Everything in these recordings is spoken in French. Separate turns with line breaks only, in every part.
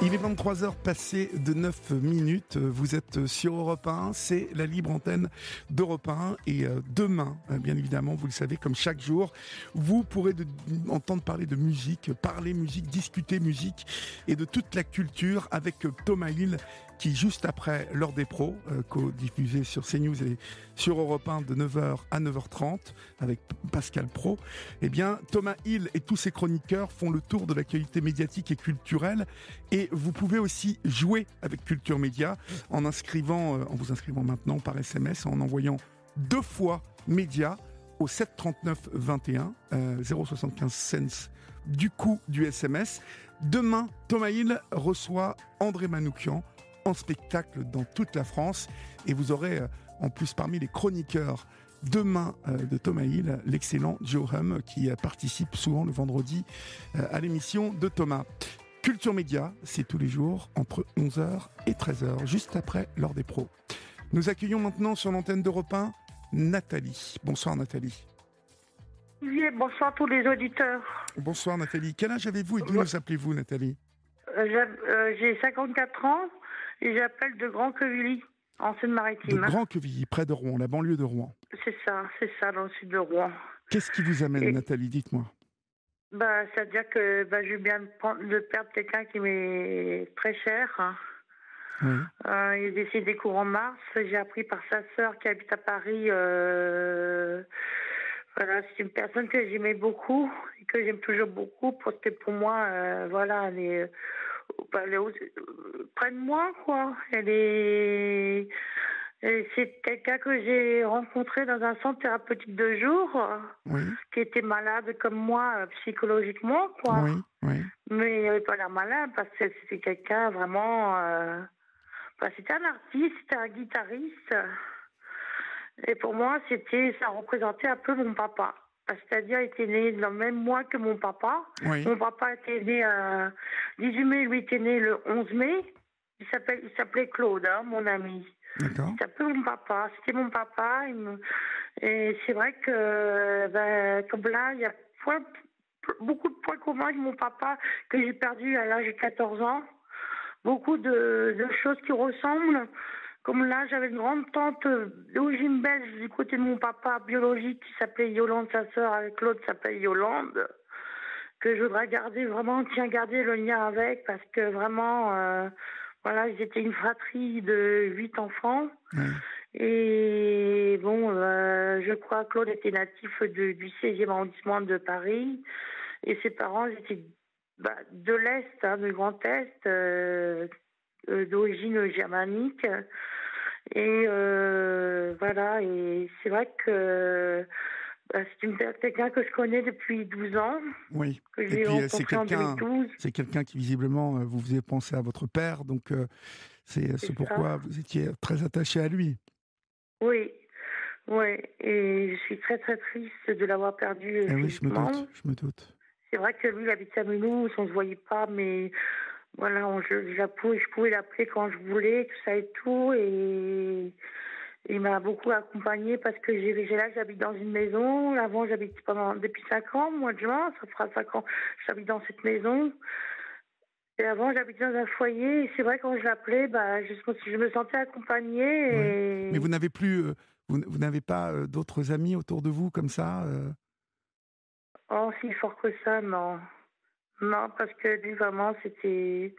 Il est 23h passé de 9 minutes. Vous êtes sur Europe 1, c'est la libre antenne d'Europe 1. Et demain, bien évidemment, vous le savez, comme chaque jour, vous pourrez entendre parler de musique, parler musique, discuter musique et de toute la culture avec Thomas Hill, qui juste après l'heure des pros, co-diffusé sur CNews et sur Europe 1 de 9h à 9h30 avec Pascal Pro, eh bien Thomas Hill et tous ses chroniqueurs font le tour de l'actualité médiatique et culturelle. Et vous pouvez aussi jouer avec Culture Média en vous inscrivant maintenant par SMS, en envoyant 2 fois Média au 739 21 075 cents du coût du SMS. Demain, Thomas Hill reçoit André Manoukian en spectacle dans toute la France. Et vous aurez en plus parmi les chroniqueurs demain de Thomas Hill, l'excellent Joe Hum, qui participe souvent le vendredi à l'émission de Thomas. Culture Média, c'est tous les jours entre 11h et 13h, juste après l'heure des pros. Nous accueillons maintenant sur l'antenne d'Europe 1 Nathalie. Bonsoir Nathalie.
Oui, bonsoir à tous les auditeurs.
Bonsoir Nathalie. Quel âge avez-vous et d'où nous appelez-vous Nathalie?
J'ai 54 ans et j'appelle de Grand-Quevilly, en Seine-Maritime.
De Grand-Quevilly, près de Rouen, la banlieue de Rouen.
C'est ça, dans le sud de Rouen.
Qu'est-ce qui vous amène Nathalie, dites-moi?
C'est-à-dire que je viens de perdre quelqu'un qui m'est très cher.
Oui.
Il est décédé courant mars. J'ai appris par sa sœur qui habite à Paris. Voilà, c'est une personne que j'aimais beaucoup et que j'aime toujours beaucoup parce que pour moi, elle est près de moi, quoi. C'est quelqu'un que j'ai rencontré dans un centre thérapeutique de jour,
Oui.
qui était malade comme moi psychologiquement, quoi.
Oui, oui.
Mais il n'y avait pas l'air malade parce que c'était quelqu'un vraiment... c'était un artiste, c'était un guitariste. Et pour moi, ça représentait un peu mon papa. C'est-à-dire, il était né dans le même mois que mon papa.
Oui.
Mon papa était né 18 mai, lui était né le 11 mai. Il s'appelait Claude, mon ami.
D'accord.
C'était un peu mon papa. C'était mon papa. Et c'est vrai que, comme là, il y a beaucoup de points communs avec mon papa que j'ai perdu à l'âge de 14 ans. Beaucoup de choses qui ressemblent. Comme là, j'avais une grande tante d'origine belge du côté de mon papa biologique qui s'appelait Yolande, sa sœur avec l'autre s'appelle Yolande, que je voudrais garder le lien avec parce que vraiment, ils étaient une fratrie de 8 enfants.
Oui.
Et bon, je crois que Claude était natif du 16e arrondissement de Paris et ses parents étaient de l'Est, du Grand Est, d'origine germanique. Et et c'est vrai que c'est quelqu'un que je connais depuis 12 ans.
Oui.
Que j'ai rencontré en 2012.
C'est quelqu'un qui visiblement vous faisait penser à votre père, donc c'est pourquoi vous étiez très attaché à lui.
Oui, et je suis très très triste de l'avoir perdu.
Oui, je me doute.
C'est vrai que lui, il habite à Mulhouse, on ne se voyait pas, mais voilà, je pouvais l'appeler quand je voulais, tout ça et tout, et il m'a beaucoup accompagnée parce que j'habite dans une maison. Avant, j'habite depuis 5 ans, au mois de juin, ça fera 5 ans, j'habite dans cette maison. Et avant, j'habitais dans un foyer, et c'est vrai, quand je l'appelais, je me sentais accompagnée. Et...
Oui. Mais vous n'avez plus, vous n'avez pas d'autres amis autour de vous comme ça
Oh, si fort que ça, non. Non, parce que lui, vraiment, c'était...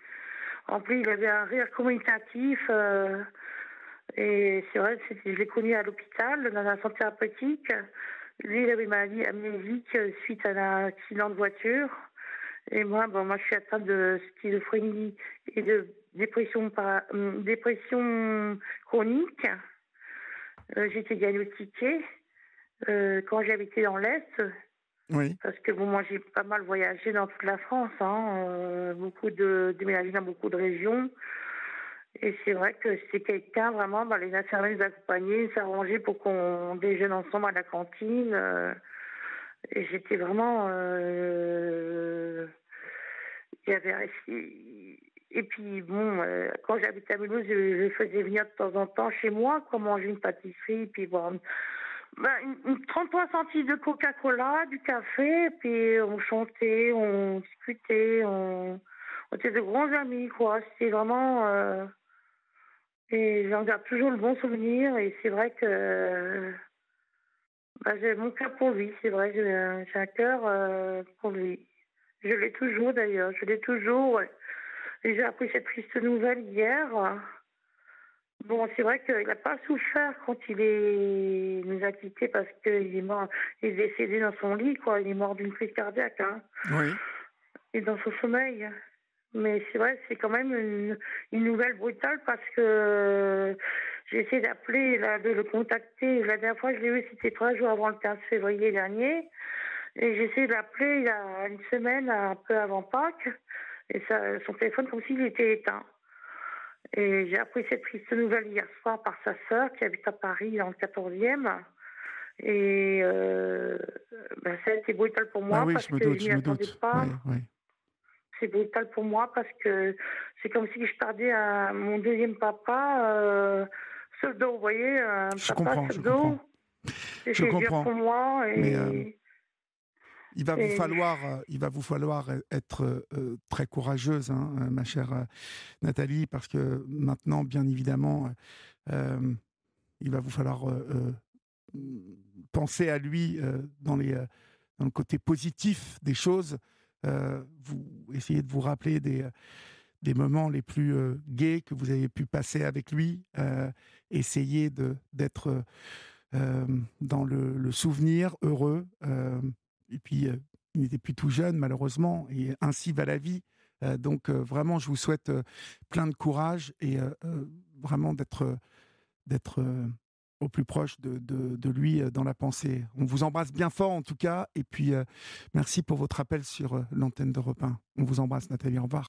En plus, il avait un rire communicatif. Et c'est vrai, je l'ai connu à l'hôpital, dans un centre thérapeutique. Lui, il avait une maladie amnésique suite à un accident de voiture. Et moi, je suis atteinte de schizophrénie et de dépression chronique. J'ai été diagnostiquée quand j'habitais dans l'Est.
Oui.
Parce que moi j'ai pas mal voyagé dans toute la France, déménagé dans beaucoup de régions. Et c'est vrai que c'est quelqu'un vraiment, les infirmiers nous accompagnaient, s'arrangeaient pour qu'on déjeune ensemble à la cantine. Et j'étais vraiment... Et puis quand j'habitais à Mulhouse, je faisais venir de temps en temps chez moi, manger une pâtisserie, puis boire... 33 centilitres de Coca-Cola, du café, puis on chantait, on discutait, on On était de grands amis, quoi. C'était vraiment... et j'en garde toujours le bon souvenir. Et c'est vrai que j'ai mon cœur pour lui. C'est vrai que j'ai un cœur pour lui. Je l'ai toujours, d'ailleurs. Je l'ai toujours, ouais. Et j'ai appris cette triste nouvelle hier. Bon, c'est vrai qu'il n'a pas souffert quand nous a quittés parce qu'il est mort, il est décédé dans son lit, quoi. Il est mort d'une crise cardiaque, hein.
Oui.
Et dans son sommeil. Mais c'est vrai, c'est quand même une nouvelle brutale parce que j'ai essayé d'appeler, là, de le contacter. La dernière fois, je l'ai eu, c'était 3 jours avant le 15 février dernier. Et j'ai essayé de l'appeler il y a une semaine, un peu avant Pâques. Et son téléphone, comme s'il était éteint. Et j'ai appris cette triste nouvelle hier soir par sa sœur qui habite à Paris dans le 14e. Et ça a été brutal pour
Ah
moi
oui,
parce
je me
que
doute,
je
je
m'y
me
attendais
doute.
pas.
Oui, oui.
C'est brutal pour moi parce que c'est comme si je perdais mon deuxième papa, sur le dos, vous voyez, un
Je
papa
comprends,
sur
je
le
comprends.
dos. Et
Je
c'est dur
comprends.
pour moi.
Mais
Et
il va vous falloir être très courageuse, hein, ma chère Nathalie, parce que maintenant, bien évidemment, euh, il va vous falloir penser à lui dans le côté positif des choses. Vous essayez de vous rappeler des moments les plus gais que vous avez pu passer avec lui. Essayez d'être dans le souvenir heureux. Et puis, il n'était plus tout jeune, malheureusement, et ainsi va la vie. Donc, vraiment, je vous souhaite plein de courage et vraiment d'être au plus proche de lui dans la pensée. On vous embrasse bien fort, en tout cas. Et puis, merci pour votre appel sur l'antenne d'Europe 1. On vous embrasse, Nathalie. Au revoir.